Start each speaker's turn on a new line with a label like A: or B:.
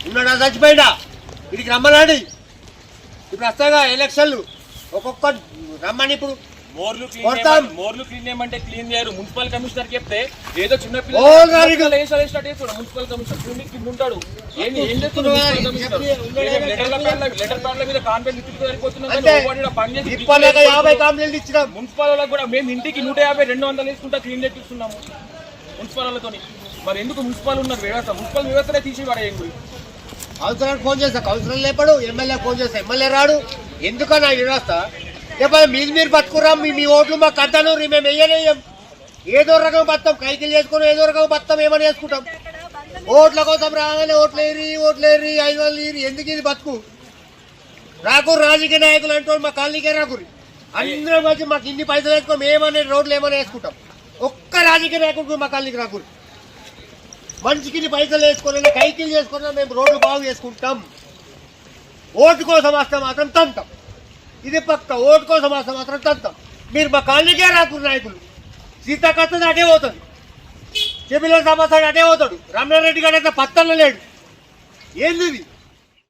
A: ఉన్నాడా చచ్చిపోయినా వీడికి రమ్మనాడి. ఇప్పుడు వస్తాగా ఎలక్షన్లు ఒక్కొక్క రమ్మని ఇప్పుడు
B: మోర్లు క్లీన్ చేయమంటే క్లీన్ చేయరు. మున్సిపల్ కమిషనర్ చెప్తే ఏదో చిన్న మున్సిపల్ కమిషనర్ ఉంటాడు. లెటర్ ప్యాడ్ల మీద కాంప్లైంట్ మున్సిపల్ వాళ్ళకి కూడా మేము ఇంటికి 150, 200 వేసుకుంటా క్లీన్ చేపిస్తున్నాము మున్సిపల్ వాళ్ళతో. మరి ఎందుకు మున్సిపల్ ఉన్నారు వ్యవస్థ, మున్సిపల్ వ్యవస్థనే తీసి పడేయండి.
A: కౌన్సిలర్ ఫోన్ చేస్తా, కౌన్సిలర్ లేపడు. ఎమ్మెల్యే ఫోన్ చేస్తా, ఎమ్మెల్యే రాడు. ఎందుకన్నా వ్యవస్థ లేకపోతే మీరు బతుకురా. మీ ఓట్లు మాకు అద్దను, మేము వెయ్యలేం. ఏదో రకం బతాం, కైకిలు చేసుకుని ఏదో రకం బతాం, ఏమని వేసుకుంటాం. ఓట్ల కోసం రాగానే ఓట్లేరి 500 ఏరి. ఎందుకు ఇది బతుకు? రాకూరు రాజకీయ నాయకులు అంటూ మా కాలనీకే రాకూరి. అందరం వచ్చి మాకు ఇన్ని పైసలు వేసుకో, మేమనే రోడ్లు ఏమైనా వేసుకుంటాం. ఒక్క రాజకీయ నాయకుడు మా కాలనీకి రాకూరి. మనిషికి పైసలు వేసుకున్నా, కైకిలు చేసుకున్నా మేము రోడ్లు బాగు చేసుకుంటాం. ఓటు కోసం వస్తే మాత్రం తంతాం. ఇది పక్క. ఓటు కోసం వస్తే మాత్రం తంతాం. మీరు మా కాలనీకే రాకూరు నాయకులు. సీతాకత్తది అటే పోతుంది, చెబిల సమస్య అటే పోతాడు. రమణారెడ్డి గారు అయితే పత్తన్న లేడు. ఏంది